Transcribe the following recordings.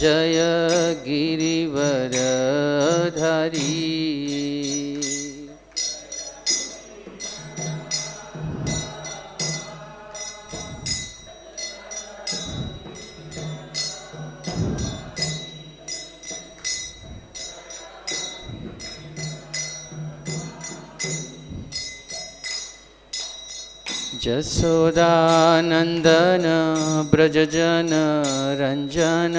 जय गिरिवरधारी। जसोदानंदन ब्रजजन रंजन,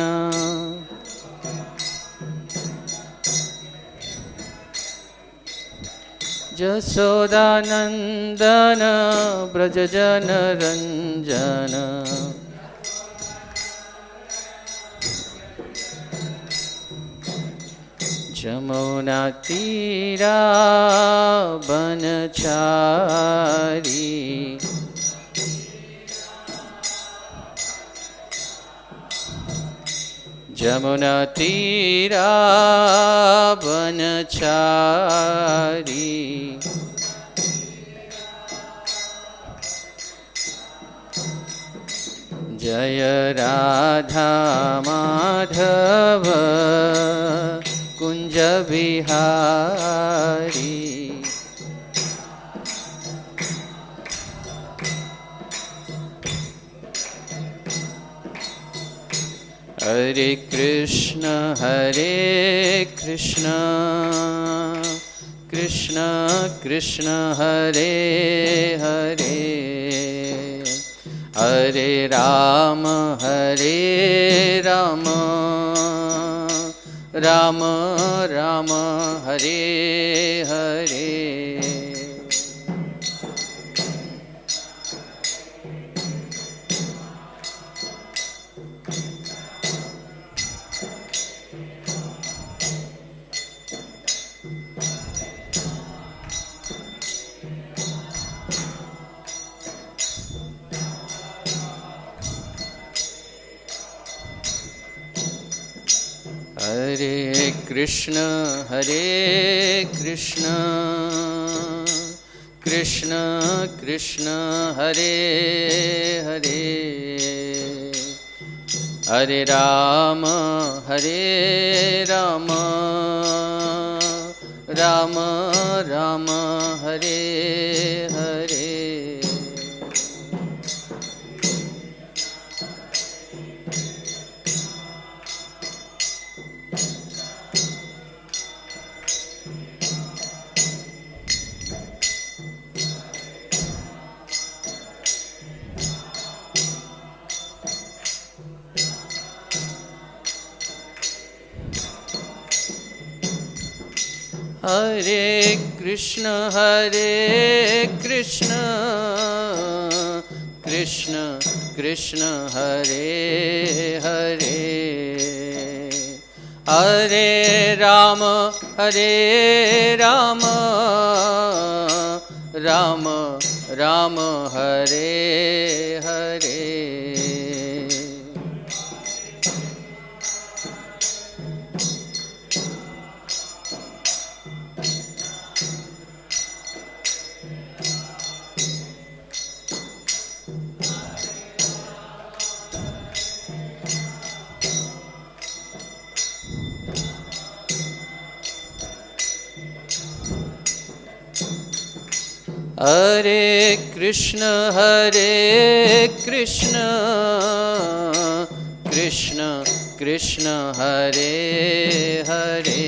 जसोदानंदन ब्रजजन रंजन, जमुना तीरा बनचारी, जमुना तीरा बनचारी, जय राधा माधव कुंज बिहारी। हरे कृष्ण कृष्ण कृष्ण हरे हरे, हरे राम राम राम हरे हरे। हरे कृष्ण कृष्ण कृष्ण हरे हरे, हरे राम राम राम हरे हरे। हरे कृष्ण कृष्ण कृष्ण हरे हरे, हरे राम राम राम हरे हरे। हरे कृष्ण कृष्ण कृष्ण हरे हरे,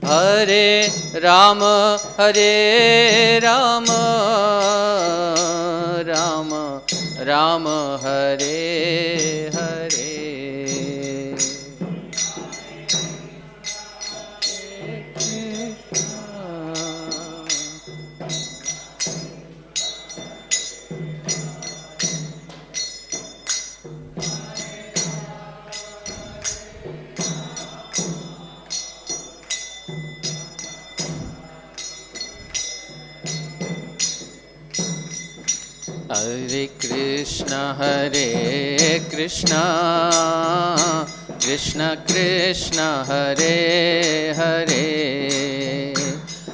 हरे राम राम राम हरे हरे। हरे कृष्ण कृष्ण कृष्ण हरे हरे,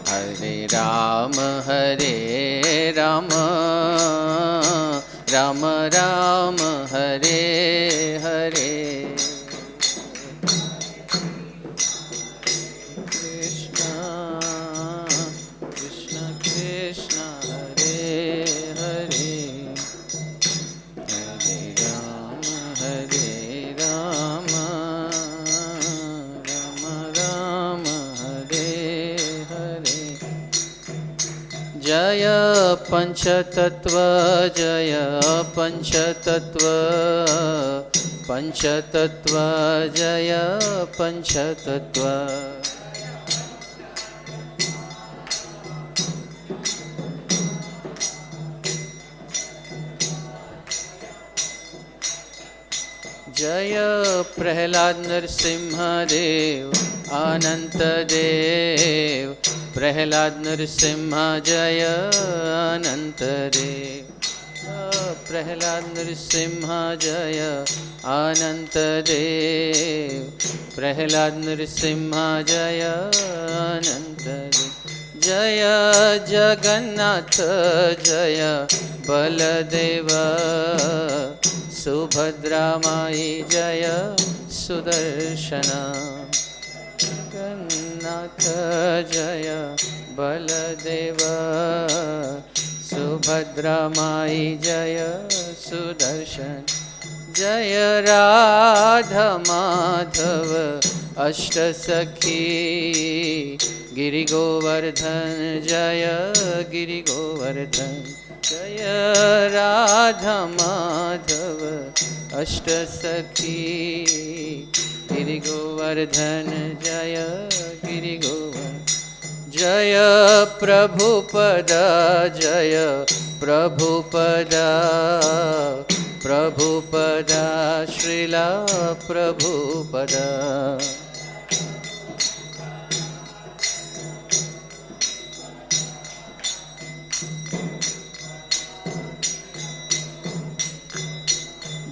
हरे Ram Ram Ram Hare Hare. Krishna Krishna Krishna Hare Hare Hare Rama Hare Rama Rama Rama Hare Hare Jaya Panchatattva Jaya Panchatattva Panchatattva Jaya Panchatattva Jaya Prahlad Nrsimha Dev Ananta Dev Prahlad Nrsimha Jaya Ananta Dev Prahlad Nrsimha Jaya Ananta Dev Prahlad Nrsimha Jaya Ananta Dev Jaya Jagannath Jaya Baladeva Subhadra Mai Jaya Sudarshana Jagannath Jaya Baladeva Subhadra Mai Jaya Sudarshan Jaya Radha Madhava Ashtasakhi Giri Govardhan Jaya Giri Govardhan Jaya Radha Madhava Ashtasakhi Giri Govardhan Jaya Giri Govardhan Jaya Prabhupada Jaya Prabhupada Prabhupada Srila Prabhupada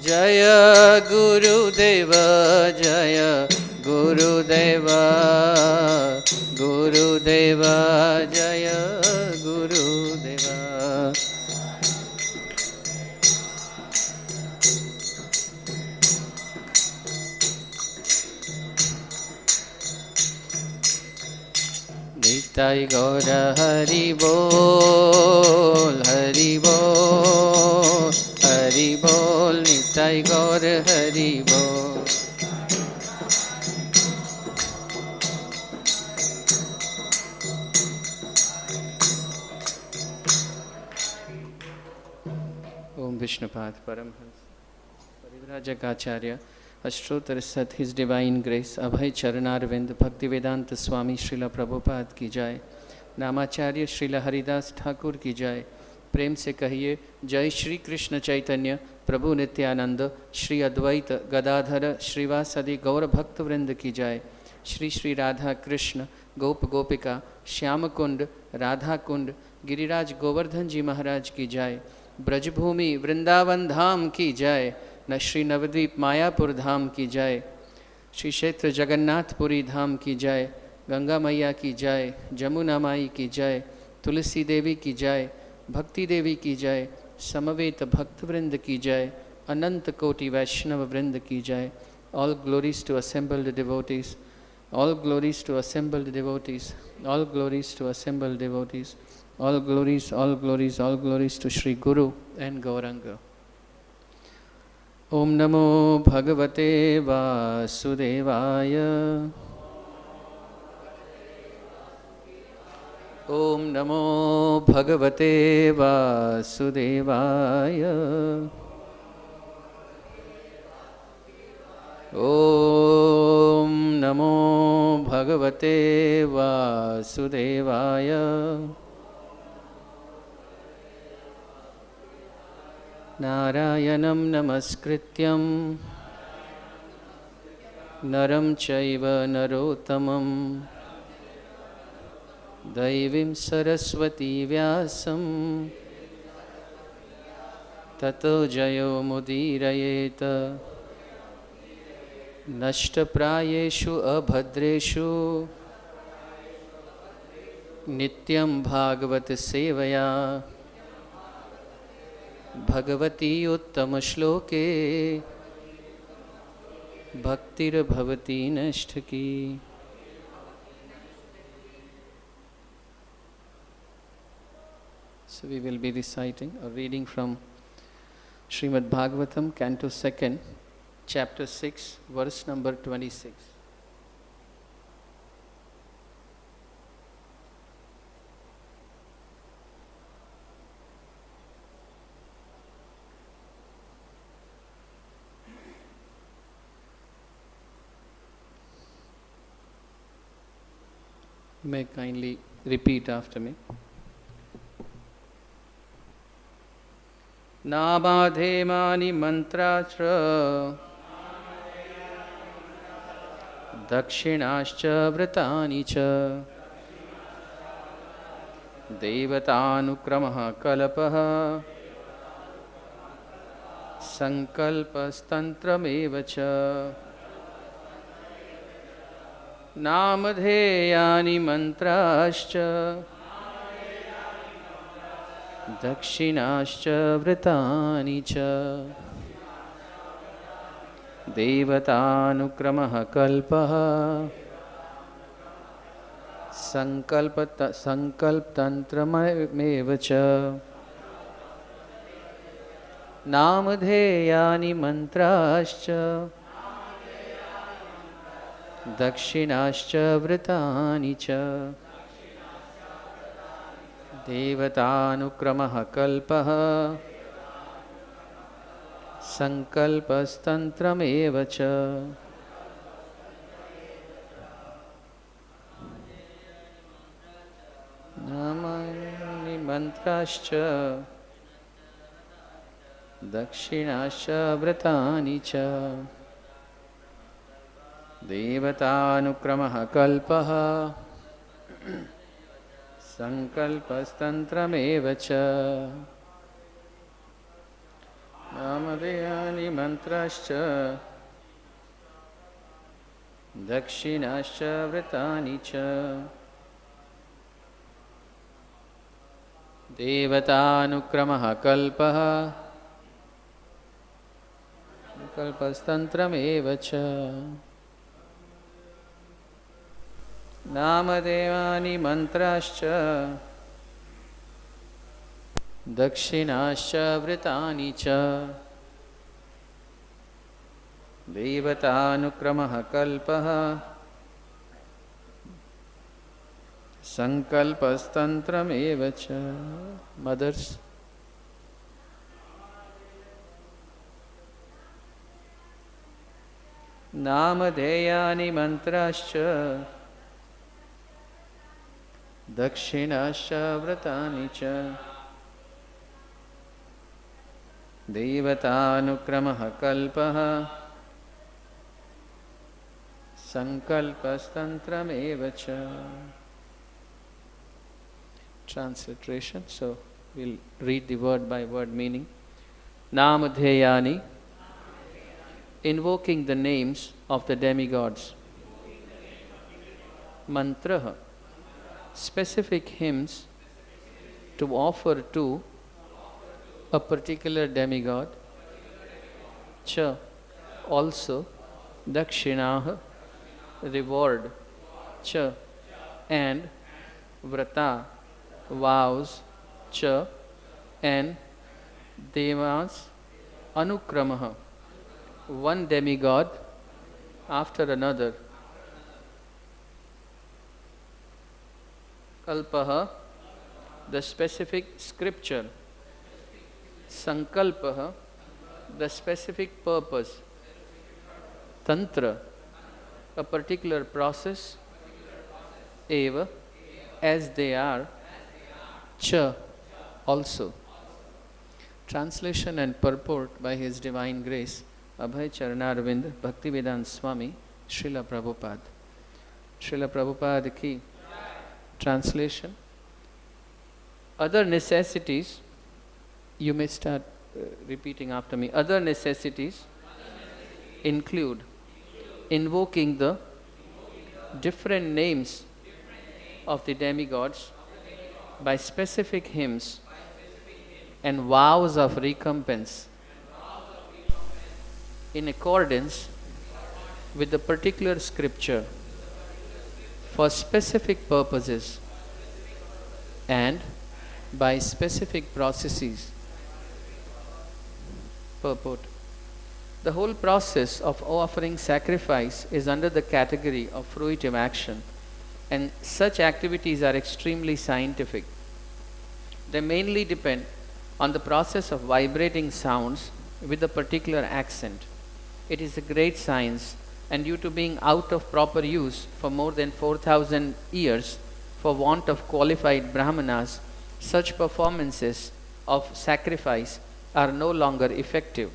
Jaya Gurudeva Jaya Gurudeva Gurudeva Jaya Gurudeva Nitai Gaura Hari Bol Hari Bol Hari Bol Nitai Gaura Hari Bol Om Vishnupad Paramhans Parivrajaka Ashtotar Sat His Divine Grace Abhay Charanarvind Bhaktivedanta Swami Srila Prabhupada की जय नामाचार्य श्रीला हरिदास ठाकुर की जय प्रेम से कहिए जय श्री कृष्ण चैतन्य प्रभु नित्यानंद श्री अद्वैत गदाधर श्रीवासदि गौर भक्त वृंद की जय श्री श्री राधा कृष्ण गोप गोपिका श्याम कुंड राधा कुंड गिरिराज गोवर्धन जी महाराज की जय ब्रजभूमि वृंदावन धाम की जय न श्री नवद्वीप मायापुर धाम की जय श्री क्षेत्र जगन्नाथपुरी धाम की जय गंगा मैया की जय जमुना माई की जय तुलसी देवी की जय भक्ति देवी की जय समवेत भक्त वृंद की जय अनंत कोटि वैष्णव वृंद की जय all glories to assembled devotees all glories to assembled devotees all glories to assembled devotees all glories all glories all glories to Shri guru and Gaurang ओम नमो भगवते वासुदेवाय ओम नमो भगवते वासुदेवाय ओम नमो भगवते वासुदेवाय नारायणं नमस्कृत्यं नरं चैव नरोत्तमं दैवीं सरस्वती व्यासं ततो जयो मुदीरयेत नष्टप्रायेषु अभद्रेषु नित्यं भागवत सेवया भगवती उत्तम श्लोके Bhaktir bhavati nashtaki. So we will be reciting or reading from Srimad Bhagavatam, Canto 2nd, Chapter 6, verse number 26. You may kindly repeat after me. Nāma-dheyāni mantrāś dakṣiṇāś vratāni devatā-anukramaḥ kalpaḥ saṅkalpas tantram nāma-dheyāni mantrāś dakṣiṇāś vratāni devatānukramaḥ kalpaḥ saṅkalptantram nāma-dheyāni mantrāś dakṣiṇāś vratāni devatānukramaḥ kalpaḥ saṅkalpas tantram nāma-dheyāni mantrāś dakṣiṇāś vratāni devatānukramaḥ kalpaḥ saṅkalpas tantram nāma-dheyāni mantrāś dakṣiṇāś vratāni devatānukramaḥ kalpaḥ saṅkalpas tantram nāma-dheyāni mantrāś dakṣiṇāś vratāni devatānukramaḥ kalpaḥ saṅkalpas tantram Mothers, nāma-dheyāni mantrāś dakṣiṇāś vratāni devatānukramaḥ kalpaḥ saṅkalpas tantram Transliteration. So we'll read the word by word meaning. Nāma-dheyāni, invoking the names of the demigods. Mantrāḥ, specific hymns to offer to a particular demigod. Cha, also dakṣiṇāḥ, reward. Cha, and vratāni, vows. Cha, and devatānukramaḥ, one demigod after another. Kalpaḥ, the specific scripture. Saṅkalpaḥ, the specific purpose. Tantra, a particular process. Eva, as they are. Cha, also. Translation and purport by His Divine Grace, Abhay Charanarvind Bhaktivedanta Swami, Srila Prabhupada. Srila Prabhupada ki. Translation. Other necessities, you may start repeating after me. Other necessities include invoking the different names of the demigods by specific hymns and vows of recompense in accordance with the particular scripture for specific purposes and by specific processes. Purport. The whole process of offering sacrifice is under the category of fruitive action, and such activities are extremely scientific. They mainly depend on the process of vibrating sounds with a particular accent. It is a great science, and due to being out of proper use for more than 4,000 years for want of qualified brāhmaṇas, such performances of sacrifice are no longer effective,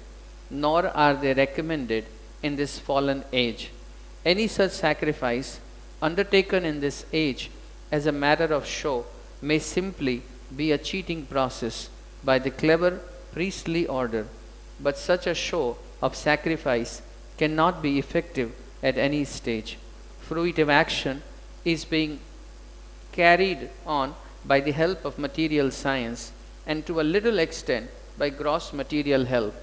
nor are they recommended in this fallen age. Any such sacrifice undertaken in this age as a matter of show may simply be a cheating process by the clever priestly order, but such a show of sacrifice cannot be effective at any stage. Fruitive action is being carried on by the help of material science and to a little extent by gross material help,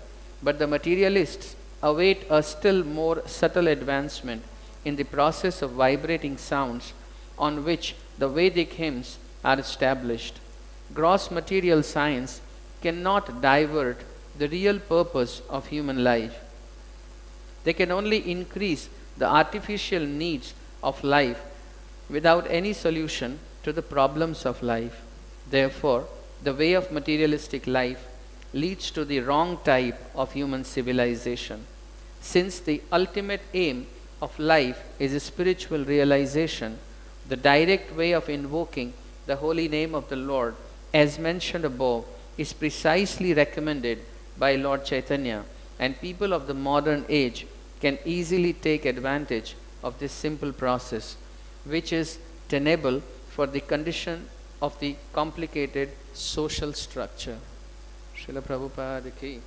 but the materialists await a still more subtle advancement in the process of vibrating sounds on which the Vedic hymns are established. Gross material science cannot divert the real purpose of human life. They can only increase the artificial needs of life without any solution to the problems of life. Therefore, the way of materialistic life leads to the wrong type of human civilization. Since the ultimate aim of life is a spiritual realization, the direct way of invoking the holy name of the Lord, as mentioned above, is precisely recommended by Lord Caitanya, and people of the modern age can easily take advantage of this simple process, which is tenable for the condition of the complicated social structure. Srila Prabhupada ki.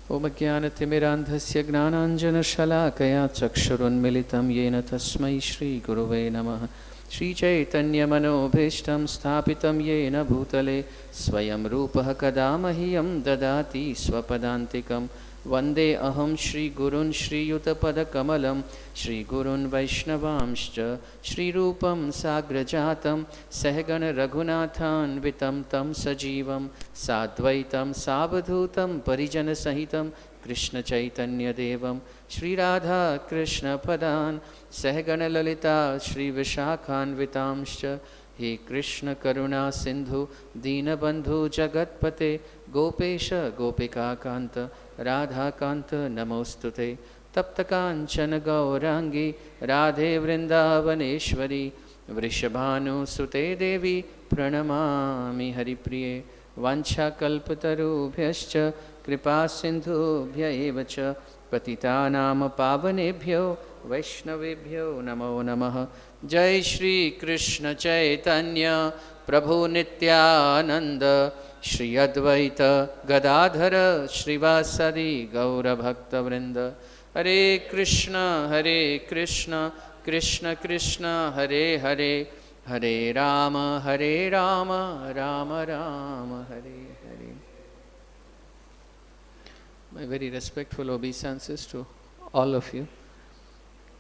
Om Jnana-timirandhasya gnānāñjana-śalākaya chakṣurunmilitam yena tasmai Shri Guruve Namaha. Shri Caitanya Manobhishtam Sthapitam Yena Bhutale Swayam Rupaha Kadamahyam Dadati Swapadantikam Vande Aham Shri Gurun Shri Yutapada Kamalam Shri Gurun Vaishnavamscha Shri Rupam Sagrajatam Sahagana Raghunathan Vitam Tam Sajivam Sadvaitam Sabadhutam Parijana Sahitam Krishna Chaitanya Devam Shri Radha Krishna Padan Sahagana Lalita Shri Vishakhan Vitamscha He Krishna Karuna Sindhu Deenabandhu Jagatpate Gopesha Gopika Kanta Radha Kanta Namostute Tapta Kanchana Gaurangi Radhe Vrindavaneshwari Vrishabhanu Sute Devi Pranamami Haripriye Vancha Kalpatarubhyascha Kripa Sindhubhya Evacha Patitanam Pavanebhyo Vaishnavebhyo Namo Namaha. Jai Shri Krishna Chaitanya Prabhu Nityananda Shri Advaita Gadadhara Srivasadi Gaura Bhakta Vrinda. Hare Krishna Krishna Krishna Hare Hare Hare Rama Rama Rama Hare Hare. My very respectful obeisances to all of you.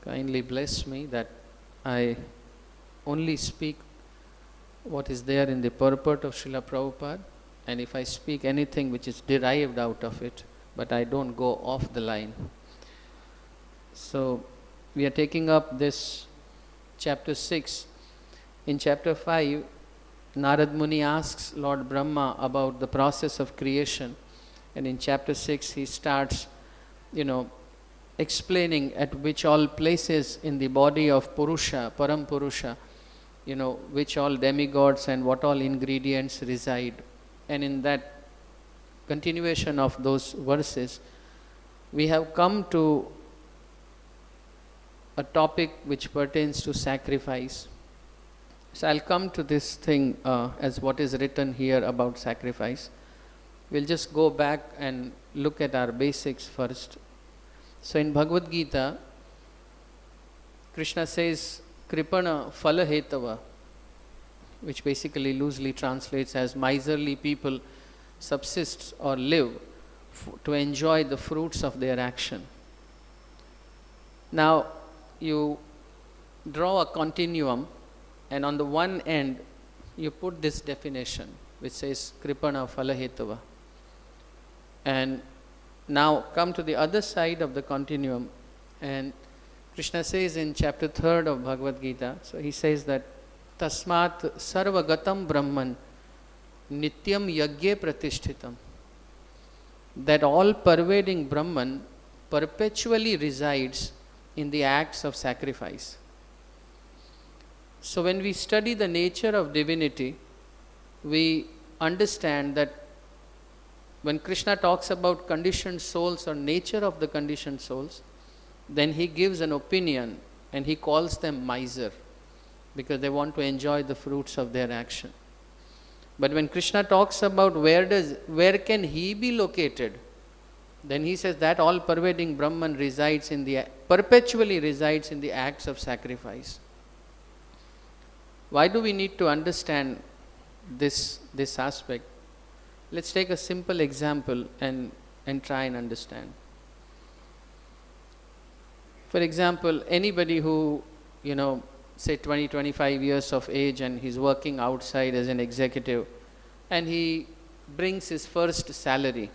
Kindly bless me that I only speak what is there in the purport of Srila Prabhupada, and if I speak anything which is derived out of it, but I don't go off the line. So we are taking up this chapter 6. In chapter 5, Narad Muni asks Lord Brahma about the process of creation, and in chapter 6 he starts, explaining at which all places in the body of Purusha, Param Purusha, which all demigods and what all ingredients reside. And in that continuation of those verses, we have come to a topic which pertains to sacrifice. So I'll come to this thing as what is written here about sacrifice. We'll just go back and look at our basics first. So in Bhagavad Gita, Krishna says, Kripana Phalahetava, which basically loosely translates as miserly people subsist or live to enjoy the fruits of their action. Now, you draw a continuum, and on the one end, you put this definition, which says Kripana Phalahetava. And now come to the other side of the continuum, and Krishna says in chapter 3rd of Bhagavad Gita, so he says that Tasmat Sarvagatam Brahman Nityam Yagye Pratishthitam, that all pervading Brahman perpetually resides in the acts of sacrifice. So when we study the nature of divinity, we understand that when Krishna talks about conditioned souls or nature of the conditioned souls, then he gives an opinion and he calls them miser, because they want to enjoy the fruits of their action. But when Krishna talks about where can he be located, then he says that all pervading Brahman perpetually resides in the acts of sacrifice. Why do we need to understand this aspect? Let's take a simple example and try and understand. For example, anybody who, say 20, 25 years of age, and he's working outside as an executive, and he brings his first salary,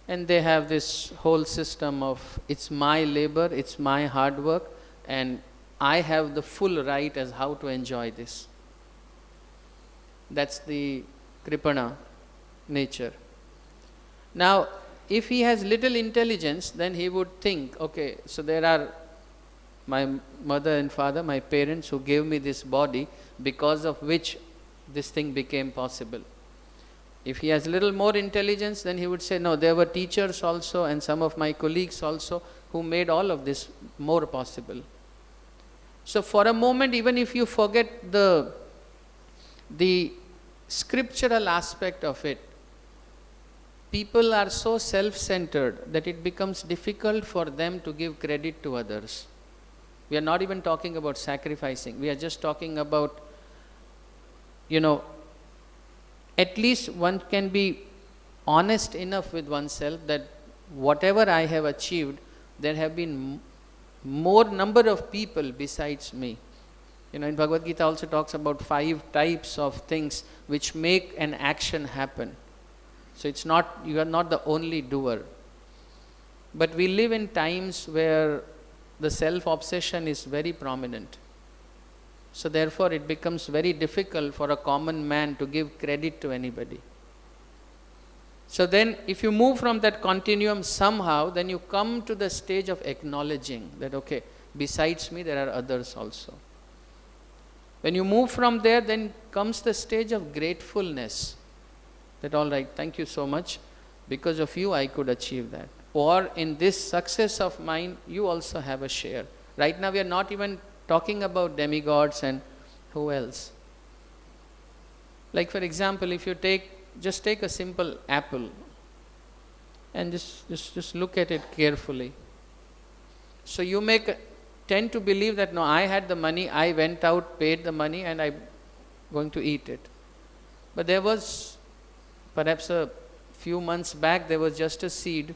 and they have this whole system of, it's my labor, it's my hard work, and I have the full right as how to enjoy this. That's the Kripana nature. Now, if he has little intelligence, then he would think, okay, so there are my mother and father, my parents, who gave me this body, because of which this thing became possible. If he has little more intelligence, then he would say, no, there were teachers also and some of my colleagues also who made all of this more possible. So for a moment, even if you forget the scriptural aspect of it, people are so self-centered that it becomes difficult for them to give credit to others. We are not even talking about sacrificing. We are just talking about, at least one can be honest enough with oneself that whatever I have achieved, there have been more number of people besides me. In Bhagavad Gita also talks about 5 types of things which make an action happen. So it's not, you are not the only doer. But we live in times where the self-obsession is very prominent. So therefore it becomes very difficult for a common man to give credit to anybody. So then if you move from that continuum somehow, then you come to the stage of acknowledging that, okay, besides me there are others also. When you move from there, then comes the stage of gratefulness. That all right, thank you so much. Because of you I could achieve that. Or in this success of mine, you also have a share. Right now we are not even talking about demigods and who else. Like for example, if you just take a simple apple and just look at it carefully. So you tend to believe that no, I had the money, I went out, paid the money, and I'm going to eat it. But there was, perhaps a few months back, there was just a seed,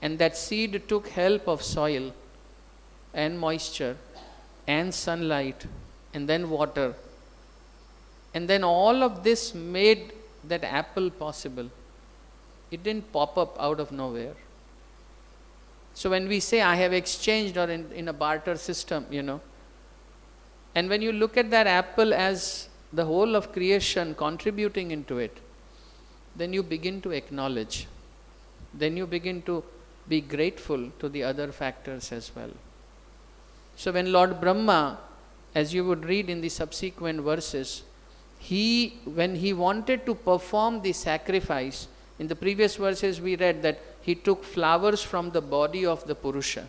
and that seed took help of soil and moisture and sunlight and then water. And then all of this made that apple possible. It didn't pop up out of nowhere. So when we say I have exchanged, or in a barter system, and when you look at that apple as the whole of creation contributing into it, then you begin to acknowledge. Then you begin to be grateful to the other factors as well. So when Lord Brahma, as you would read in the subsequent verses, when he wanted to perform the sacrifice, in the previous verses we read that he took flowers from the body of the Purusha.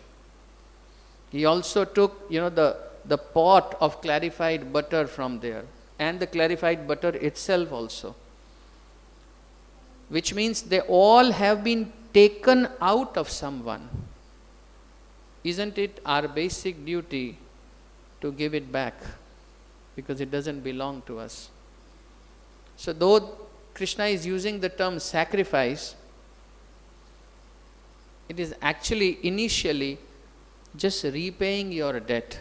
He also took, the pot of clarified butter from there, and the clarified butter itself also. Which means they all have been taken out of someone. Isn't it our basic duty to give it back? Because it doesn't belong to us. So though Krishna is using the term sacrifice, it is actually initially just repaying your debt.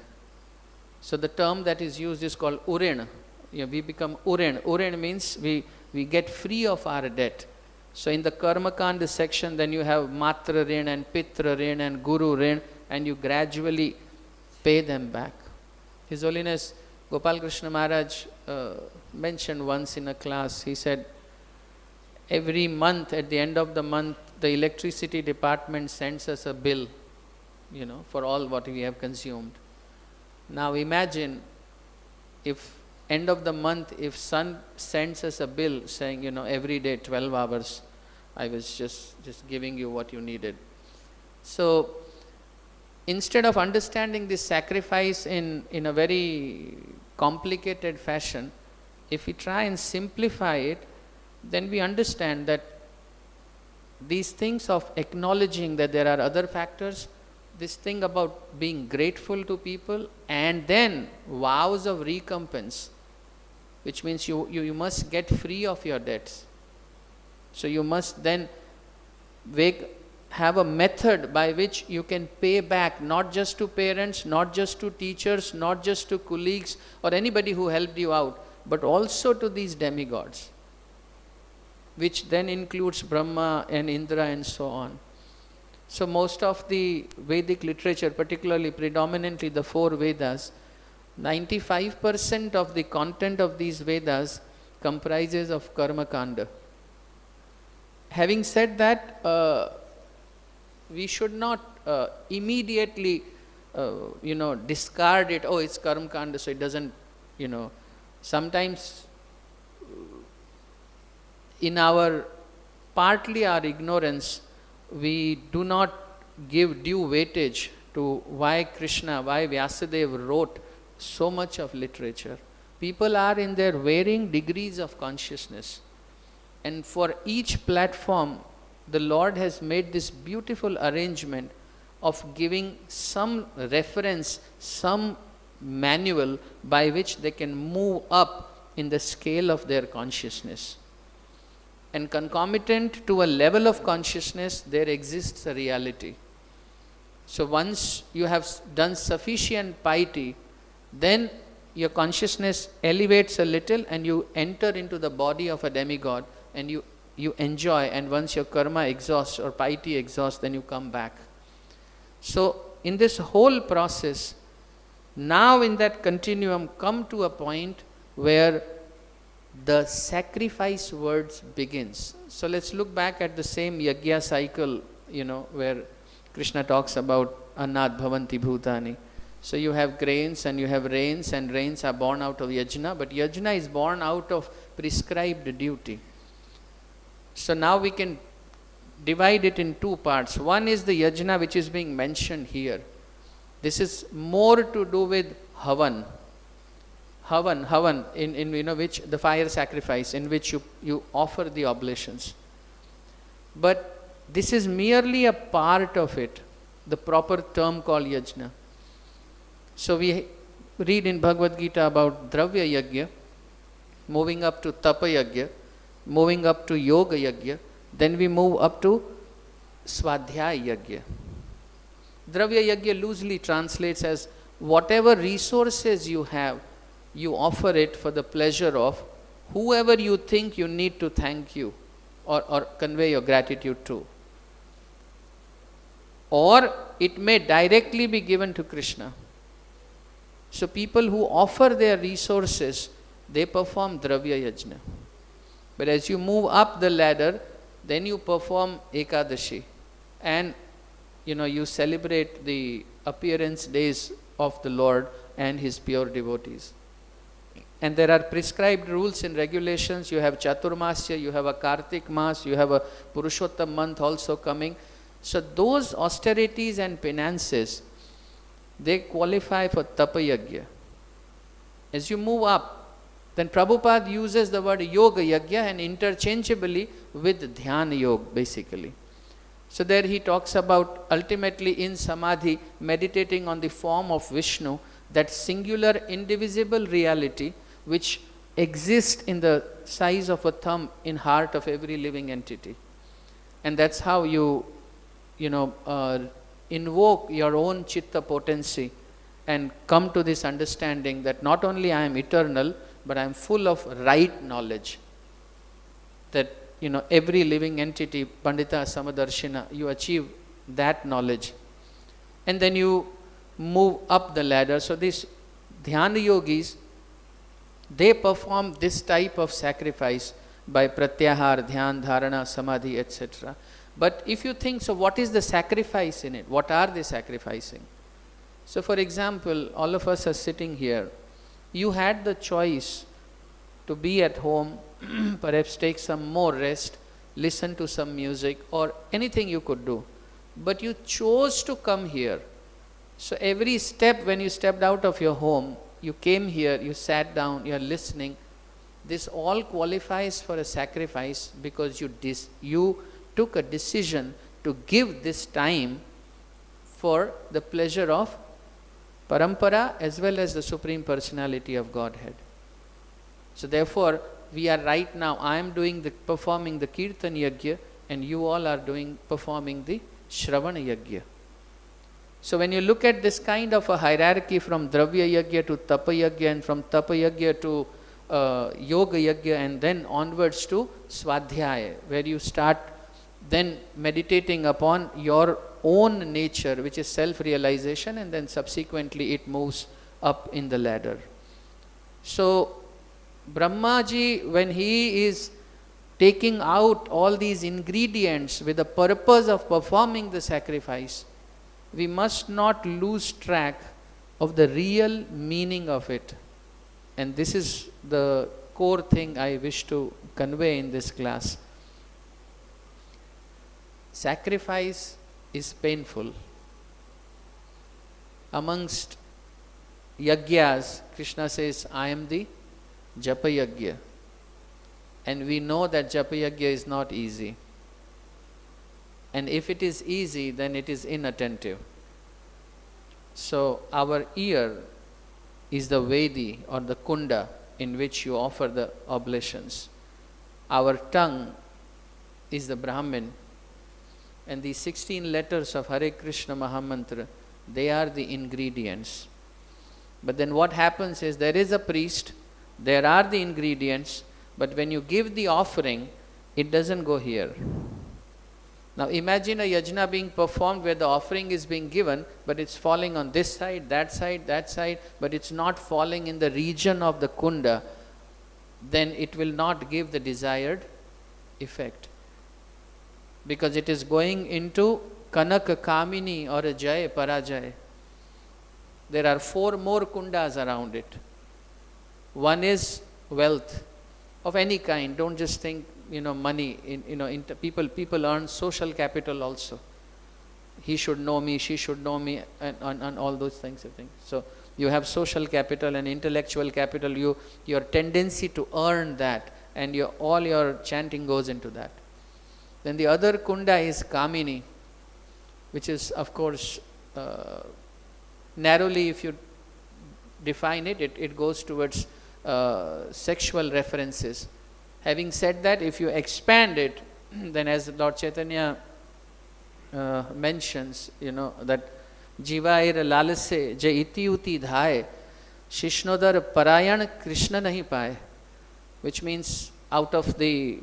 So the term that is used is called urin. We become urin. Urin means we get free of our debt. So in the Karma Kanda section, then you have Matra Rin and Pitra Rin and Guru Rin, and you gradually pay them back. His Holiness Gopal Krishna Maharaj mentioned once in a class, he said, every month, at the end of the month, the electricity department sends us a bill, for all what we have consumed. Now imagine if end of the month, if sun sends us a bill saying, every day 12 hours, I was just giving you what you needed. So instead of understanding this sacrifice in a very complicated fashion, if we try and simplify it, then we understand that these things of acknowledging that there are other factors, this thing about being grateful to people, and then vows of recompense, which means you must get free of your debts. So you must then have a method by which you can pay back, not just to parents, not just to teachers, not just to colleagues or anybody who helped you out, but also to these demigods, which then includes Brahma and Indra and so on. So most of the Vedic literature, particularly predominantly the 4 Vedas, 95% of the content of these Vedas comprises of Karma Kanda. Having said that, we should not immediately, discard it. Oh, it's Karma Kanda, so it doesn't, Sometimes in partly our ignorance, we do not give due weightage to why Vyasadeva wrote so much of literature. People are in their varying degrees of consciousness. And for each platform, the Lord has made this beautiful arrangement of giving some reference, some manual by which they can move up in the scale of their consciousness. And concomitant to a level of consciousness, there exists a reality. So once you have done sufficient piety, then your consciousness elevates a little and you enter into the body of a demigod and you enjoy, and once your karma exhausts or piety exhausts, then you come back. So in this whole process, now in that continuum, come to a point where the sacrifice words begins. So let's look back at the same yajna cycle, where Krishna talks about annāt bhavanti bhūtāni. So you have grains and you have rains, and rains are born out of yajna, but yajna is born out of prescribed duty. So now we can divide it in 2 parts. One is the yajna which is being mentioned here. This is more to do with havan, in which the fire sacrifice, in which you offer the oblations. But this is merely a part of it, the proper term called yajna. So we read in Bhagavad Gita about dravya yajna, moving up to tapa yajna, moving up to yoga yajna, then we move up to swadhyaya yajna. Dravya yajna loosely translates as whatever resources you have, you offer it for the pleasure of whoever you think you need to thank you or convey your gratitude to. Or it may directly be given to Krishna. So people who offer their resources, they perform dravya yajna. But as you move up the ladder, then you perform Ekadashi. And you celebrate the appearance days of the Lord and His pure devotees. And there are prescribed rules and regulations. You have Chaturmasya, you have a Kartik Mas, you have a Purushottam month also coming. So those austerities and penances, they qualify for Tapa Yajna. As you move up, then Prabhupada uses the word Yoga Yajna and interchangeably with Dhyana Yoga basically. So there he talks about ultimately in Samadhi, meditating on the form of Vishnu, that singular indivisible reality which exists in the size of a thumb in heart of every living entity. And that's how you invoke your own chitta potency and come to this understanding that not only I am eternal, but I am full of right knowledge. That, every living entity, Pandita Samadarshina, you achieve that knowledge. And then you move up the ladder. So these dhyana yogis, they perform this type of sacrifice by pratyahar, dhyan, dharana, samadhi, etc. But if you think, so what is the sacrifice in it? What are they sacrificing? So for example, all of us are sitting here. You had the choice to be at home, perhaps take some more rest, listen to some music, or anything you could do. But you chose to come here. So every step, when you stepped out of your home, you came here, you sat down, you are listening. This all qualifies for a sacrifice because you took a decision to give this time for the pleasure of Parampara as well as the Supreme Personality of Godhead. So therefore, we are right now, I am performing the Kirtan Yajna, and you all are performing the Shravana Yajna. So when you look at this kind of a hierarchy from Dravya Yajna to Tapa Yajna, and from Tapa Yajna to Yoga Yajna, and then onwards to Swadhyaya, where you start then meditating upon your own nature, which is self-realization, and then subsequently it moves up in the ladder. So Brahmaji, when he is taking out all these ingredients with the purpose of performing the sacrifice, we must not lose track of the real meaning of it. And this is the core thing I wish to convey in this class. Sacrifice is painful. Amongst yagyas, Krishna says, I am the Japa Yajna. And we know that Japa Yajna is not easy. And if it is easy, then it is inattentive. So our ear is the Vedi or the kunda in which you offer the oblations. Our tongue is the Brahmin. And the 16 letters of Hare Krishna Mahamantra, they are the ingredients. But then what happens is there is a priest, there are the ingredients, but when you give the offering, it doesn't go here. Now imagine a yajna being performed where the offering is being given, but it's falling on this side, that side, but it's not falling in the region of the kunda, then it will not give the desired effect. Because it is going into Kanaka Kamini or a Jai Parajay. There are 4 more kundas around it. One is wealth of any kind. Don't just think, money. People earn social capital also. He should know me, she should know me, and all those things. So you have social capital and intellectual capital. Your tendency to earn that, and all your chanting goes into that. Then the other kunda is Kamini, which is, of course, narrowly, if you define it, it goes towards sexual references. Having said that, if you expand it, then as Lord Caitanya mentions, that Jivair lalase je iti uti dhāye shishnodar parayan Krishna nahi pāye, which means out of the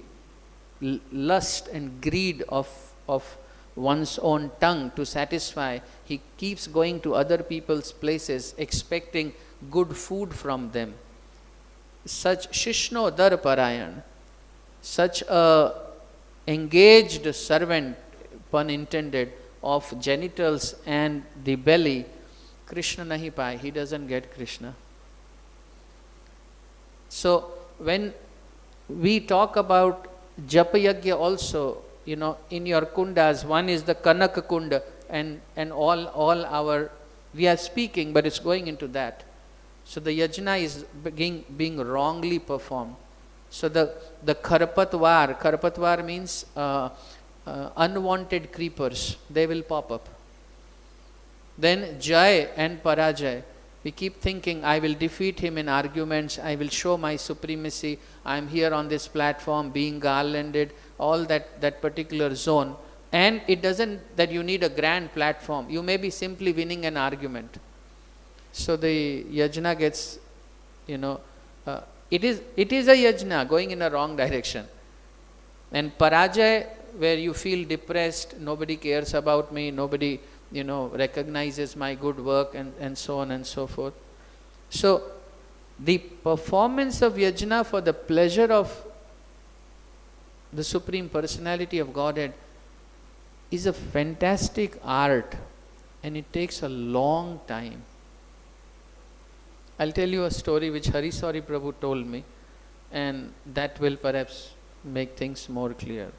lust and greed of one's own tongue to satisfy, he keeps going to other people's places expecting good food from them. Such Shishno Dar Parayan, such a engaged servant, pun intended, of genitals and the belly, Krishna nahi pai, he doesn't get Krishna. So when we talk about Japa Yajna also, in your kundas, one is the Kanaka Kunda, and all our, we are speaking, but it's going into that. So the yajna is being wrongly performed. So the Karpatvar means unwanted creepers, they will pop up. Then Jai and Parajay, we keep thinking, I will defeat him in arguments, I will show my supremacy, I am here on this platform being garlanded, all that particular zone. And it doesn't that you need a grand platform. You may be simply winning an argument. So the yajna gets, it is a yajna going in a wrong direction. And parajay, where you feel depressed, nobody cares about me, nobody, recognizes my good work, and so on and so forth. So the performance of yajna for the pleasure of the Supreme Personality of Godhead is a fantastic art, and it takes a long time. I'll tell you a story which Hariswari Prabhu told me, and that will perhaps make things more clear.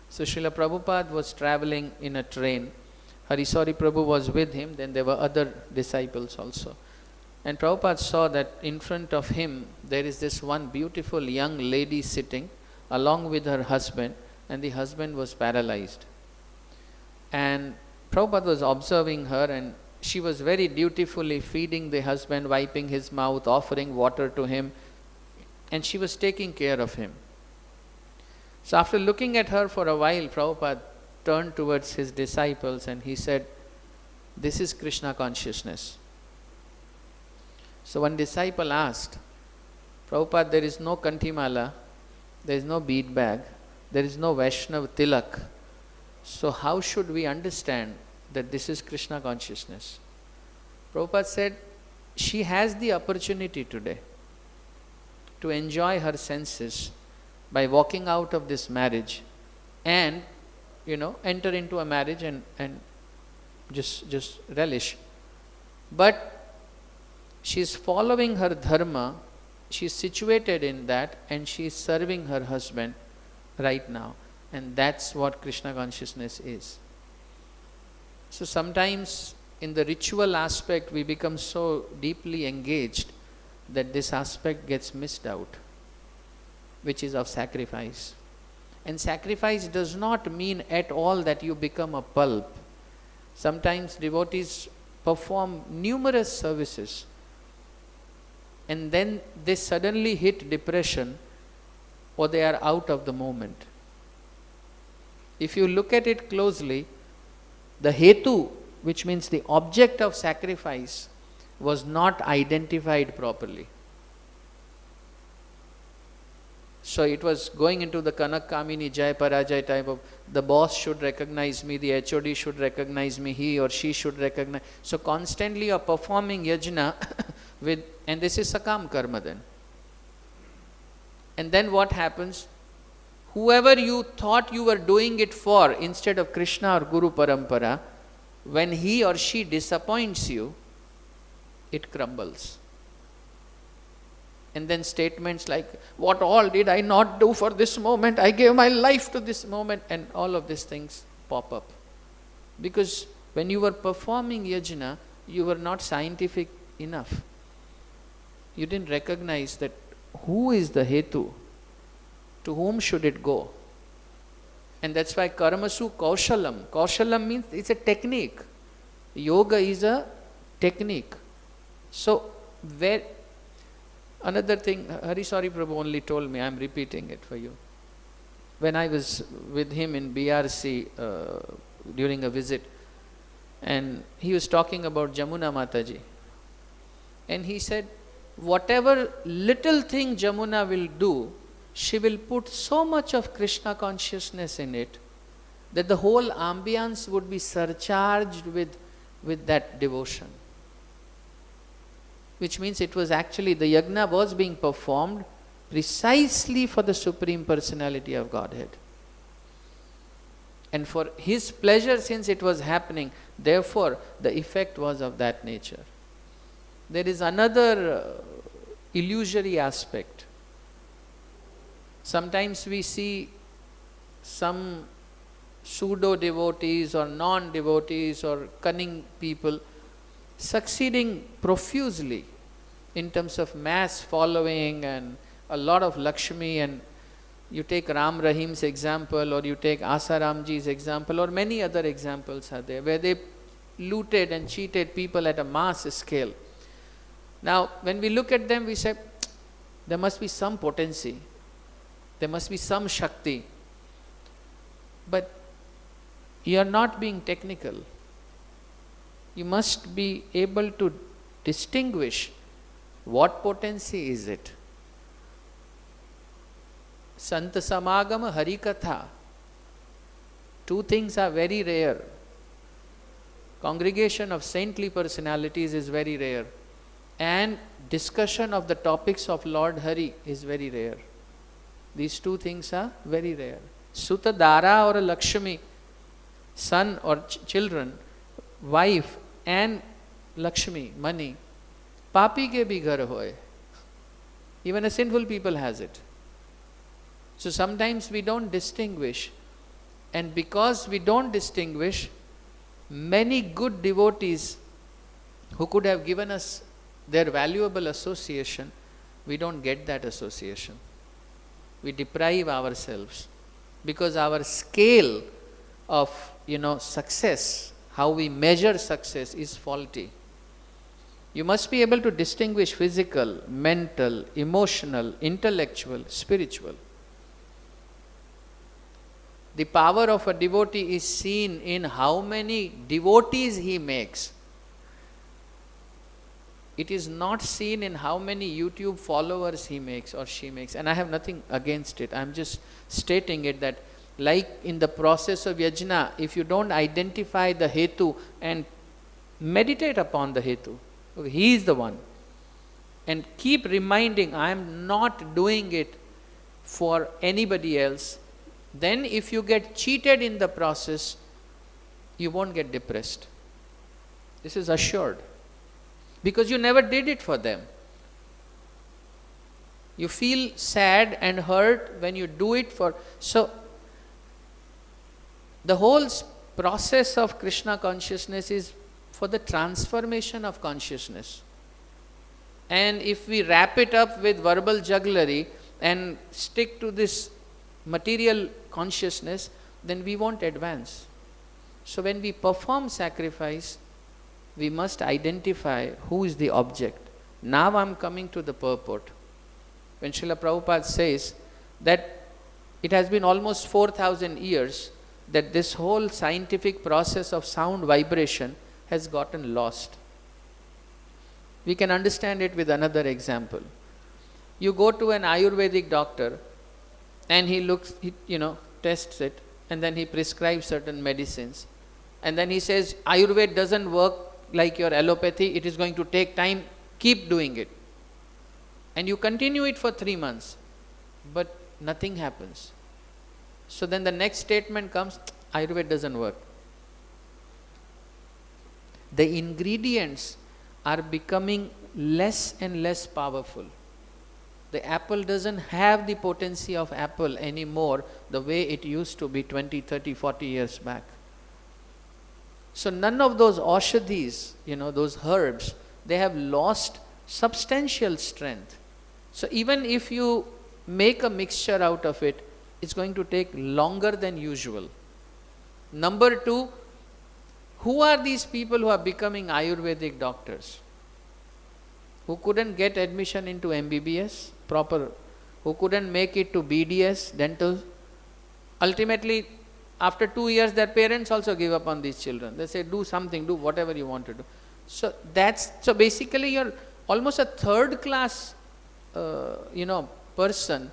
So Srila Prabhupada was traveling in a train. Hariswari Prabhu was with him, then there were other disciples also. And Prabhupada saw that in front of him there is this one beautiful young lady sitting along with her husband, and the husband was paralyzed. And Prabhupada was observing her, and she was very dutifully feeding the husband, wiping his mouth, offering water to him, and she was taking care of him. So after looking at her for a while, Prabhupada turned towards his disciples and he said, "This is Krishna consciousness." So one disciple asked, "Prabhupada, there is no kantimala, there is no bead bag, there is no Vaishnav tilak. So how should we understand that this is Krishna consciousness?" Prabhupada said, she has the opportunity today to enjoy her senses by walking out of this marriage and, enter into a marriage and just relish. But she is following her dharma, she is situated in that, and she is serving her husband right now. And that's what Krishna consciousness is. So sometimes in the ritual aspect we become so deeply engaged that this aspect gets missed out, which is of sacrifice. And sacrifice does not mean at all that you become a pulp. Sometimes devotees perform numerous services and then they suddenly hit depression or they are out of the moment. If you look at it closely, the hetu, which means the object of sacrifice, was not identified properly. So it was going into the Kanak Kamini Jai Parajay type of, the boss should recognize me, the HOD should recognize me, he or she should recognize. So constantly you are performing yajna with, and this is sakam karma then. And then what happens? Whoever you thought you were doing it for, instead of Krishna or Guru Parampara, when he or she disappoints you, it crumbles. And then statements like, what all did I not do for this moment? I gave my life to this moment. And all of these things pop up. Because when you were performing yajna, you were not scientific enough. You didn't recognize that who is the hetu? To whom should it go? And that's why karmasu kaushalam. Kaushalam means it's a technique. Yoga is a technique. So where... Another thing, Hariswari Prabhu only told me, I am repeating it for you. When I was with him in BRC during a visit, and he was talking about Jamuna Mataji. And he said, whatever little thing Jamuna will do, she will put so much of Krishna consciousness in it that the whole ambience would be surcharged with that devotion. Which means it was actually, the yajna was being performed precisely for the Supreme Personality of Godhead. And for his pleasure, since it was happening, therefore the effect was of that nature. There is another illusory aspect. Sometimes we see some pseudo-devotees or non-devotees or cunning people succeeding profusely in terms of mass following and a lot of Lakshmi, and you take Ram Rahim's example or you take Asaramji's example or many other examples are there where they looted and cheated people at a mass scale. Now when we look at them we say there must be some potency, there must be some Shakti, but you are not being technical. You must be able to distinguish what potency is it. Sant samagama harikatha. Two things are very rare. Congregation of saintly personalities is very rare. And discussion of the topics of Lord Hari is very rare. These two things are very rare. Sutta Dara or a Lakshmi, son or children, wife and Lakshmi, money. Papi ke bhi ghar hoye. Even a sinful people has it. So sometimes we don't distinguish. And because we don't distinguish, many good devotees who could have given us their valuable association, we don't get that association. We deprive ourselves because our scale of success, how we measure success, is faulty. You must be able to distinguish physical, mental, emotional, intellectual, spiritual. The power of a devotee is seen in how many devotees he makes. It is not seen in how many YouTube followers he makes or she makes. And I have nothing against it. I am just stating it that like in the process of yajna, if you don't identify the hetu and meditate upon the hetu, okay, he is the one. And keep reminding, I am not doing it for anybody else. Then if you get cheated in the process, you won't get depressed. This is assured. Because you never did it for them. You feel sad and hurt when you do it for... So, the whole process of Krishna consciousness is for the transformation of consciousness. And if we wrap it up with verbal jugglery and stick to this material consciousness, then we won't advance. So when we perform sacrifice, we must identify who is the object. Now I am coming to the purport. When Srila Prabhupada says that it has been almost 4,000 years that this whole scientific process of sound vibration has gotten lost. We can understand it with another example. You go to an Ayurvedic doctor and he looks, tests it, and then he prescribes certain medicines. And then he says, Ayurveda doesn't work like your allopathy, it is going to take time, keep doing it. And you continue it for 3 months, but nothing happens. So then the next statement comes, Ayurveda doesn't work. The ingredients are becoming less and less powerful. The apple doesn't have the potency of apple anymore the way it used to be 20, 30, 40 years back. So none of those aushadhis, those herbs, they have lost substantial strength. So even if you make a mixture out of it, it's going to take longer than usual. Number two, who are these people who are becoming Ayurvedic doctors? Who couldn't get admission into MBBS proper, who couldn't make it to BDS, dental. Ultimately, after 2 years, their parents also give up on these children. They say, do something, do whatever you want to do. So basically you're almost a third class, person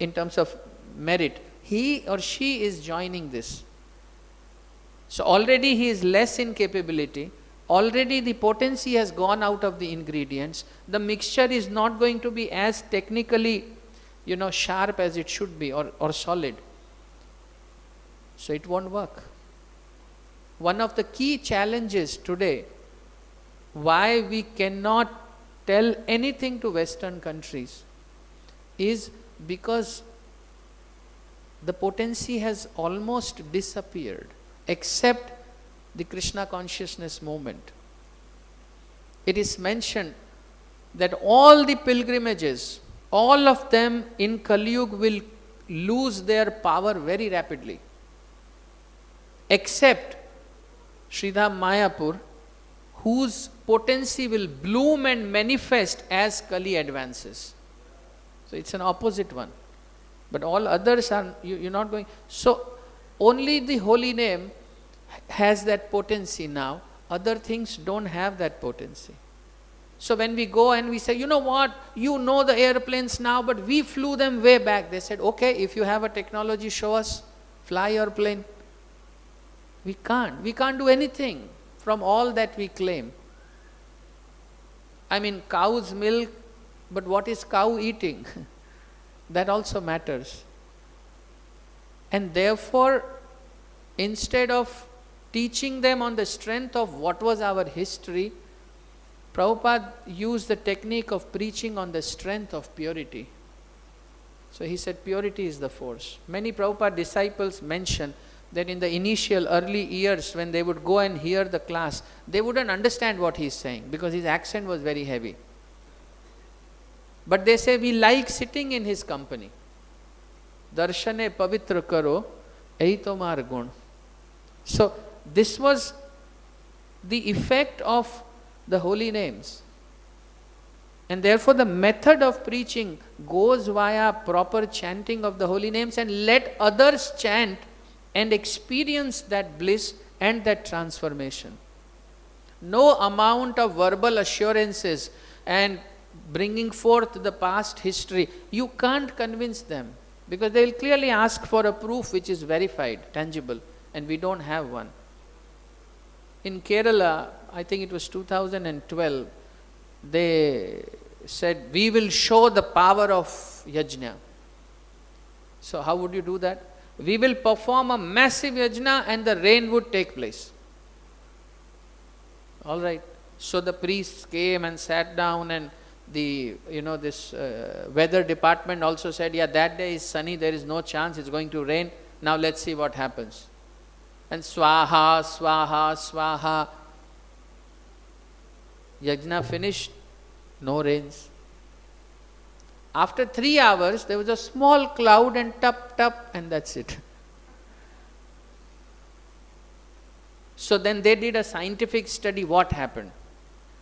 in terms of merit. He or she is joining this. So already he is less in capability. Already the potency has gone out of the ingredients. The mixture is not going to be as technically, sharp as it should be or solid. So it won't work. One of the key challenges today, why we cannot tell anything to Western countries, is because the potency has almost disappeared, except the Krishna consciousness movement. It is mentioned that all the pilgrimages, all of them in Kali Yuga will lose their power very rapidly, except Sridham Mayapur, whose potency will bloom and manifest as Kali advances. So it's an opposite one. But all others are, you're not going. So only the holy name has that potency now, other things don't have that potency. So when we go and we say, you know what, you know the airplanes now, but we flew them way back. They said, okay, if you have a technology, show us, fly your plane. We can't. We can't do anything from all that we claim. I mean, cow's milk, but what is cow eating? That also matters. And therefore, instead of teaching them on the strength of what was our history, Prabhupada used the technique of preaching on the strength of purity. So he said purity is the force. Many Prabhupada disciples mention that in the initial early years when they would go and hear the class, they wouldn't understand what he's saying because his accent was very heavy. But they say we like sitting in his company. Darshane pavitra karo, ei tomar gun. So this was the effect of the holy names. And therefore the method of preaching goes via proper chanting of the holy names and let others chant and experience that bliss and that transformation. No amount of verbal assurances and bringing forth the past history, you can't convince them because they will clearly ask for a proof which is verified, tangible, and we don't have one. In Kerala, I think it was 2012, they said, we will show the power of yajna. So how would you do that? We will perform a massive yajna and the rain would take place. All right. So the priests came and sat down and the, this weather department also said, yeah, that day is sunny, there is no chance it's going to rain. Now let's see what happens. And swaha, swaha, swaha. Yajna finished, no rains. After 3 hours, there was a small cloud and tup, tup, and that's it. So then they did a scientific study, what happened.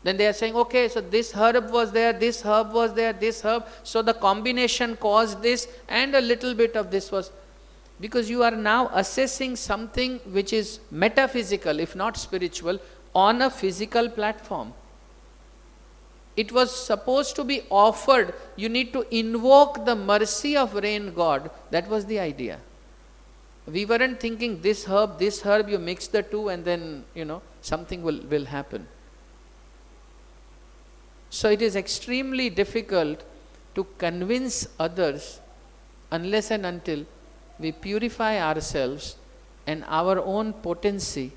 Then they are saying, okay, so this herb was there, this herb was there, this herb. So the combination caused this and a little bit of this was. Because you are now assessing something which is metaphysical, if not spiritual, on a physical platform. It was supposed to be offered. You need to invoke the mercy of rain god. That was the idea. We weren't thinking this herb, you mix the two and then, something will happen. So it is extremely difficult to convince others unless and until we purify ourselves and our own potency,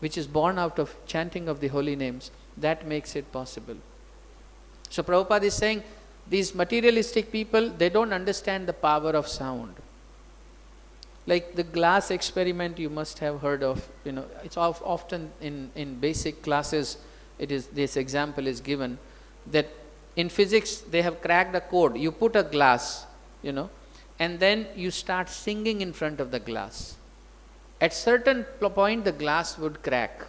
which is born out of chanting of the holy names, that makes it possible. So Prabhupada is saying, these materialistic people, they don't understand the power of sound. Like the glass experiment you must have heard of, it's often in basic classes, this example is given, that in physics they have cracked a code. You put a glass, and then you start singing in front of the glass. At certain point the glass would crack.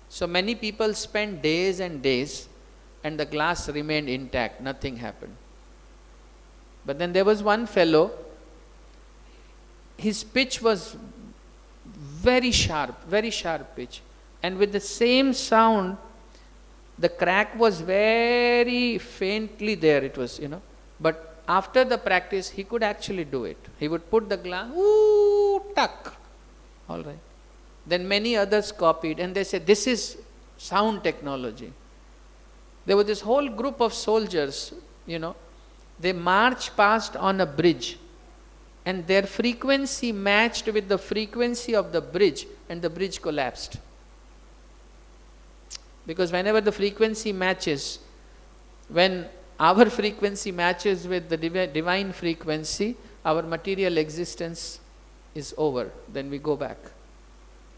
So many people spend days and days and the glass remained intact, nothing happened. But then there was one fellow, his pitch was very sharp pitch. And with the same sound, the crack was very faintly there, it was, But after the practice, he could actually do it. He would put the glass, ooh, tuck. All right. Then many others copied and they said, this is sound technology. There was this whole group of soldiers, they marched past on a bridge and their frequency matched with the frequency of the bridge and the bridge collapsed. Because whenever the frequency matches, when our frequency matches with the divine frequency, our material existence is over. Then we go back.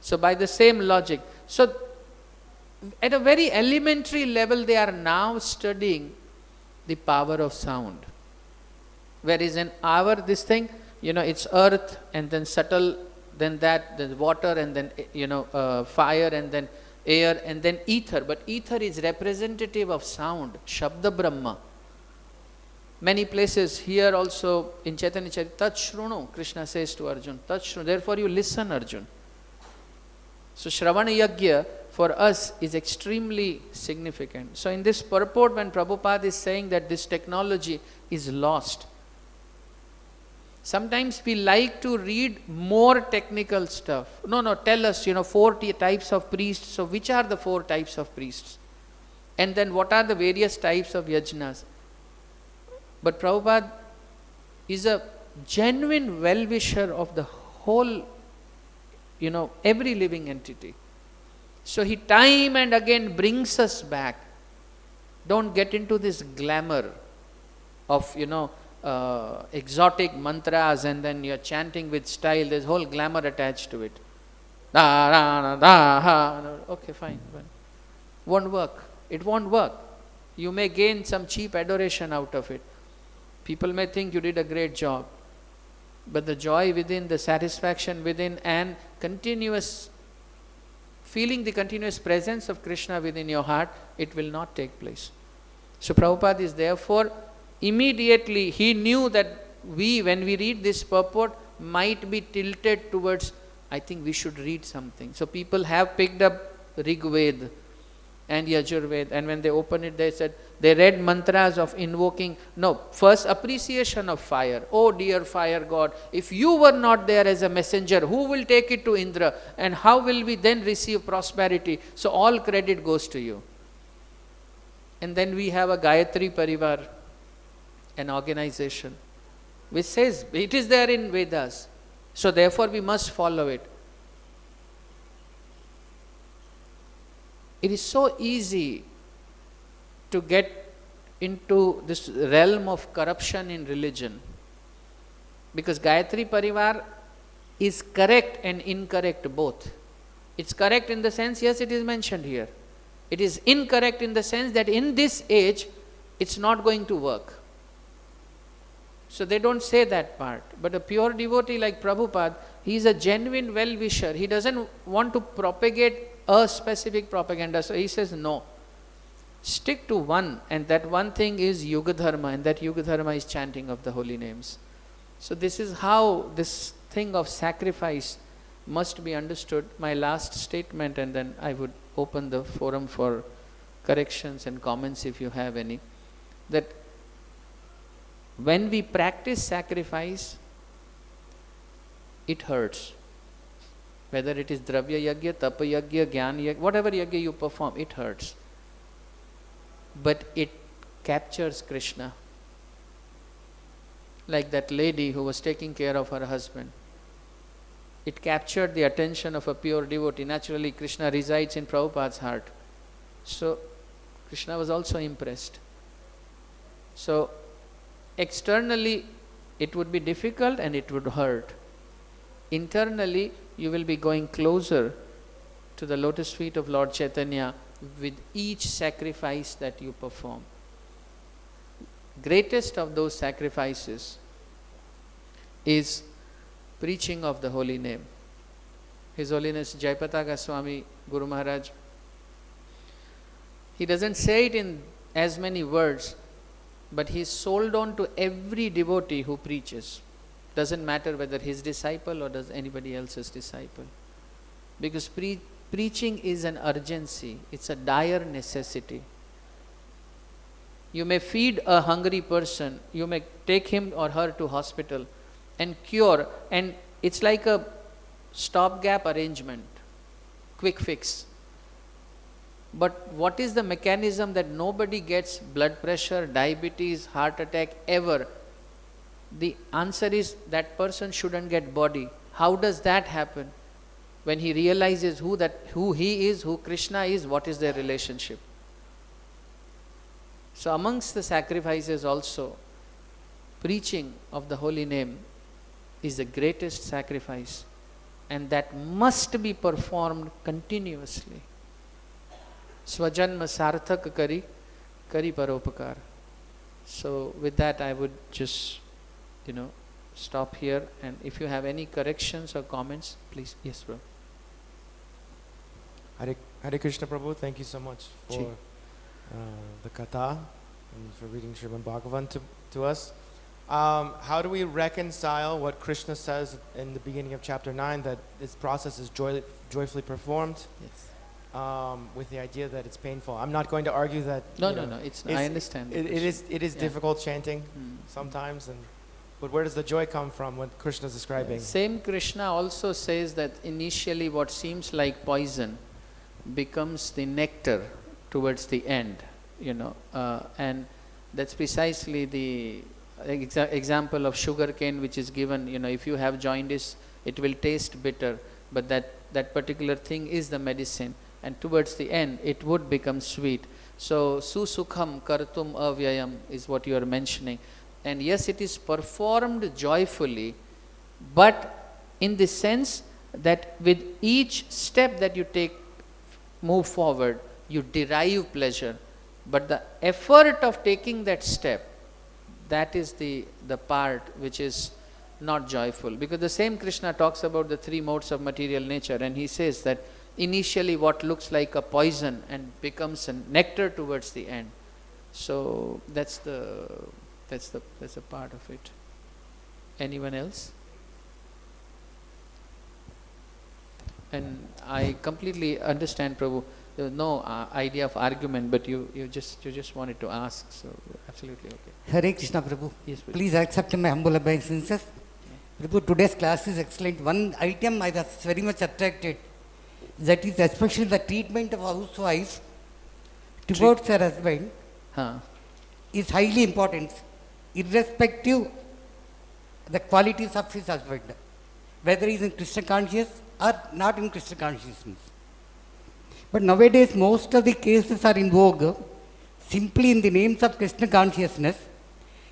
So by the same logic. So at a very elementary level, they are now studying the power of sound. Whereas in this thing, it's earth and then subtle, then that, then water and then, fire and then air and then ether. But ether is representative of sound, Shabda Brahma. Many places here also in Chaitanya Charitamrita, Tat Shrunu, Krishna says to Arjun, Tat Shrunu, therefore you listen, Arjun. So Shravana Yajna for us is extremely significant. So in this purport, when Prabhupada is saying that this technology is lost, sometimes we like to read more technical stuff. No, tell us, 4 types of priests. So which are the 4 types of priests? And then what are the various types of yajnas? But Prabhupada is a genuine well-wisher of the whole, every living entity. So he time and again brings us back. Don't get into this glamour of, exotic mantras and then you're chanting with style. There's whole glamour attached to it. Okay, fine. Won't work. It won't work. You may gain some cheap adoration out of it. People may think you did a great job. But the joy within, the satisfaction within, and feeling the continuous presence of Krishna within your heart, it will not take place. So Prabhupada is therefore, immediately he knew that when we read this purport, might be tilted towards, I think we should read something. So people have picked up Rig Veda and Yajurveda, and when they open it, they said, they read mantras of invoking. No, first appreciation of fire. Oh dear fire god, if you were not there as a messenger, who will take it to Indra? And how will we then receive prosperity? So all credit goes to you. And then we have a Gayatri Parivar, an organization, which says, it is there in Vedas. So therefore we must follow it. It is so easy to get into this realm of corruption in religion, because Gayatri Parivar is correct and incorrect both. It's correct in the sense, yes, it is mentioned here. It is incorrect in the sense that in this age, it's not going to work. So they don't say that part. But a pure devotee like Prabhupada, he is a genuine well-wisher. He doesn't want to propagate a specific propaganda. So he says, no. Stick to one, and that one thing is Yuga Dharma, and that Yuga Dharma is chanting of the holy names. So this is how this thing of sacrifice must be understood. My last statement, and then I would open the forum for corrections and comments if you have any. That when we practice sacrifice, it hurts. Whether it is Dravya Yajna, Tapa Yajna, Jnana Yajna, whatever Yajna you perform, it hurts. But it captures Krishna. Like that lady who was taking care of her husband. It captured the attention of a pure devotee. Naturally, Krishna resides in Prabhupada's heart. So, Krishna was also impressed. So, externally, it would be difficult and it would hurt. Internally, you will be going closer to the lotus feet of Lord Caitanya with each sacrifice that you perform. Greatest of those sacrifices is preaching of the holy name. His Holiness Jayapataka Goswami Guru Maharaj, he doesn't say it in as many words, but he is sold on to every devotee who preaches. Doesn't matter whether his disciple or does anybody else's disciple. Because preaching is an urgency. It's a dire necessity. You may feed a hungry person. You may take him or her to hospital and cure. And it's like a stopgap arrangement. Quick fix. But what is the mechanism that nobody gets blood pressure, diabetes, heart attack ever? The answer is that person shouldn't get body. How does that happen? When he realizes who he is, who Krishna is, what is their relationship. So amongst the sacrifices also, preaching of the holy name is the greatest sacrifice, and that must be performed continuously. Swajanma sarthak kari paropakar. So with that I would just stop here, and if you have any corrections or comments, please. Yes, bro. Hare Krishna Prabhu, thank you so much for the katha and for reading Srimad Bhagavatam to us. How do we reconcile what Krishna says in the beginning of chapter 9, that this process is joyfully performed, with the idea that it's painful? I'm not going to argue that. No. I understand. It is difficult chanting sometimes, but where does the joy come from when Krishna is describing? Same Krishna also says that initially what seems like poison becomes the nectar towards the end, and that's precisely the example of sugar cane which is given. If you have jaundice, it will taste bitter, but that particular thing is the medicine, and towards the end it would become sweet. So susukham kartum avyayam is what you are mentioning, and yes, it is performed joyfully, but in the sense that with each step that you move forward, you derive pleasure, but the effort of taking that step, that is the part which is not joyful. Because the same Krishna talks about the three modes of material nature, and he says that initially what looks like a poison and becomes a nectar towards the end. So that's a part of it. Anyone else? And I completely understand, Prabhu. There was no idea of argument, but you just wanted to ask, so absolutely okay. Hare Krishna, Prabhu. Yes, please. Please accept my humble obeisances. Prabhu, today's class is excellent. One item I was very much attracted, that is especially the treatment of a housewife towards her husband is highly important, irrespective the qualities of his husband, whether he is in Krishna conscious or not in Krishna consciousness. But nowadays most of the cases are in vogue simply in the names of Krishna consciousness.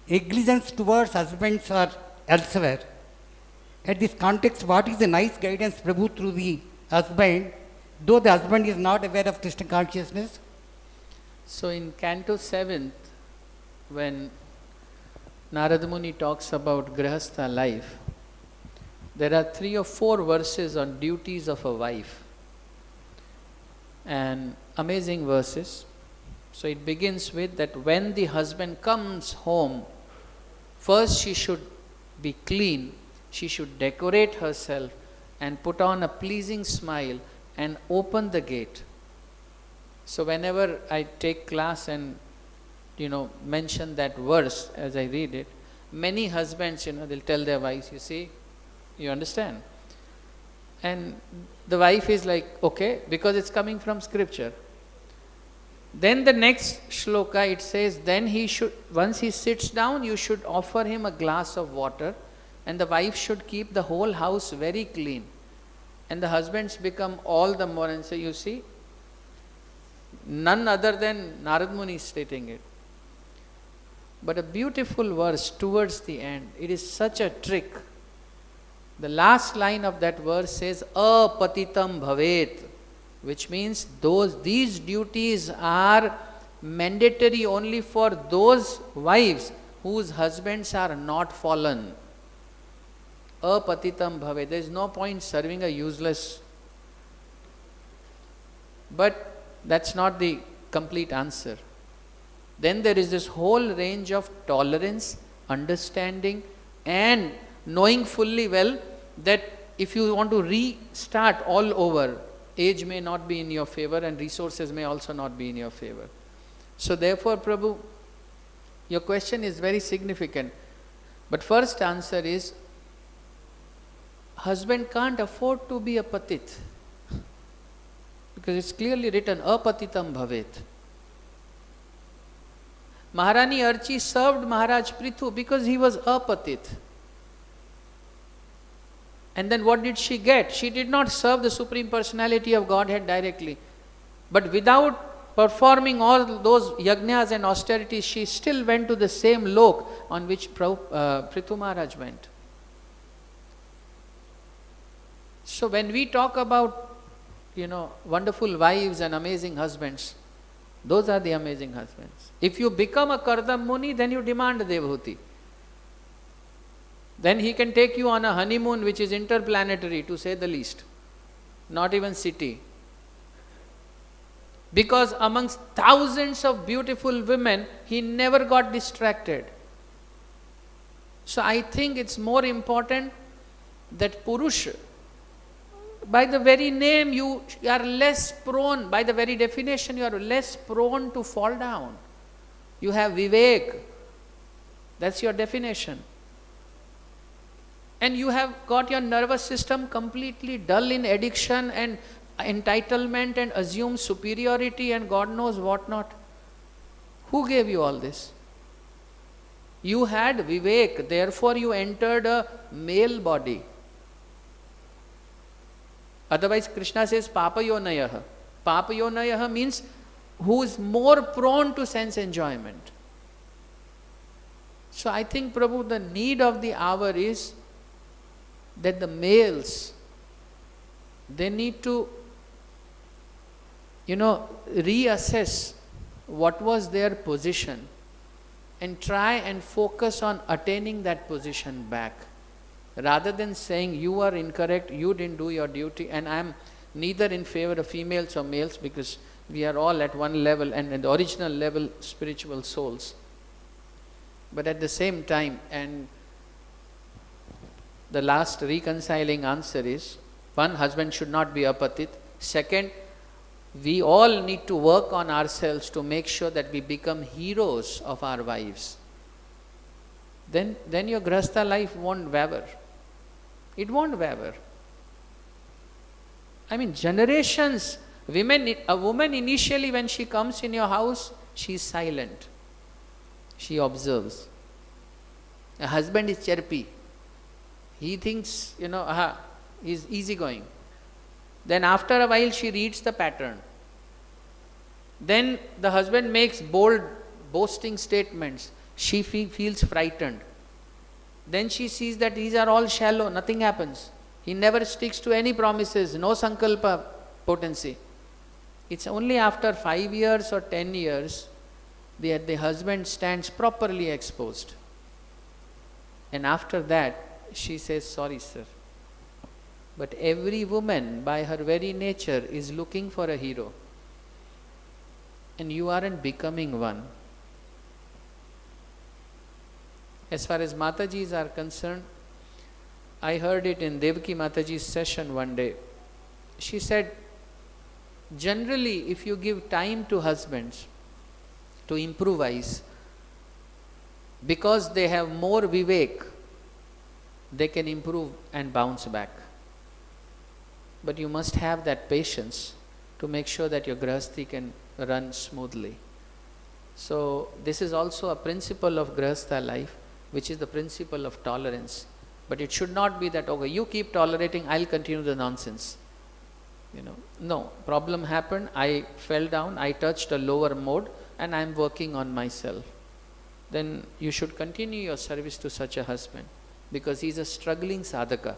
Negligence towards husbands or elsewhere. At this context, what is the nice guidance, Prabhu, through the husband, though the husband is not aware of Krishna consciousness? So in Canto 7th, when Narada Muni talks about Grihastha life, there are 3 or 4 verses on duties of a wife, and amazing verses. So it begins with that when the husband comes home, first she should be clean, she should decorate herself and put on a pleasing smile and open the gate. So whenever I take class and mention that verse as I read it, many husbands, they'll tell their wives, you see, you understand? And the wife is like, okay, because it's coming from scripture. Then the next shloka, it says, then once he sits down, you should offer him a glass of water, and the wife should keep the whole house very clean. And the husbands become all the more and say, you see, none other than Narad Muni is stating it. But a beautiful verse towards the end, it is such a trick. The last line of that verse says, apatitam bhavet, which means these duties are mandatory only for those wives whose husbands are not fallen. Apatitam bhavet. There is no point serving a useless. But that's not the complete answer. Then there is this whole range of tolerance, understanding, and knowing fully well that if you want to restart all over, age may not be in your favor and resources may also not be in your favor. So therefore, Prabhu, your question is very significant. But first answer is, husband can't afford to be a patit. Because it's clearly written, apatitam bhavet. Maharani Archi served Maharaj Prithu because he was apatit. And then what did she get? She did not serve the Supreme Personality of Godhead directly. But without performing all those yajnas and austerities, she still went to the same lok on which Prithu Maharaj went. So when we talk about, wonderful wives and amazing husbands, those are the amazing husbands. If you become a Kardam Muni, then you demand Devhuti. Then he can take you on a honeymoon which is interplanetary, to say the least. Not even city. Because amongst thousands of beautiful women, he never got distracted. So I think it's more important that Purusha, by the very name you are less prone, by the very definition you are less prone to fall down. You have vivek, that's your definition. And you have got your nervous system completely dull in addiction and entitlement and assumed superiority and God knows what not. Who gave you all this? You had vivek, therefore you entered a male body. Otherwise Krishna says papayonayaha. Papayonayaha means who is more prone to sense enjoyment. So I think, Prabhu, the need of the hour is that the males, they need to, reassess what was their position and try and focus on attaining that position back. Rather than saying you are incorrect, you didn't do your duty, and I am neither in favor of females or males because we are all at one level and at the original level spiritual souls. But at the same time, and the last reconciling answer is, one, husband should not be apatit. Second, we all need to work on ourselves to make sure that we become heroes of our wives. Then your grahastha life won't waver. It won't waver. I mean, generations, a woman initially when she comes in your house, she is silent. She observes. A husband is chirpy. He thinks, he's easygoing. Then after a while she reads the pattern. Then the husband makes bold, boasting statements. She feels frightened. Then she sees that these are all shallow, nothing happens. He never sticks to any promises, no saṅkalpa potency. It's only after 5 years or 10 years that the husband stands properly exposed. And after that, she says, sorry sir. But every woman by her very nature is looking for a hero. And you aren't becoming one. As far as Matajis are concerned, I heard it in Devaki Mataji's session one day. She said, generally if you give time to husbands to improvise, because they have more vivek, they can improve and bounce back. But you must have that patience to make sure that your grahasthi can run smoothly. So this is also a principle of grahastha life, which is the principle of tolerance. But it should not be that, okay, you keep tolerating, I'll continue the nonsense. No, problem happened, I fell down, I touched a lower mode and I'm working on myself. Then you should continue your service to such a husband, because he's a struggling sadhaka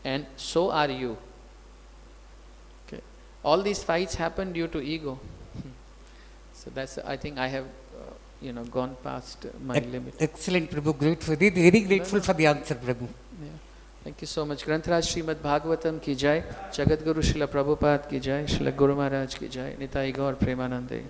and so are you. Okay. All these fights happen due to ego. So that's, I think I have gone past my limit. Excellent, Prabhu. Grateful. Very grateful for the answer, Prabhu. Yeah. Thank you so much. Granthraj Srimad Bhagavatam ki jai, Jagat Guru Srila Prabhupada ki jai, Srila Guru Maharaj ki jai, Nitai Gaur Premanande.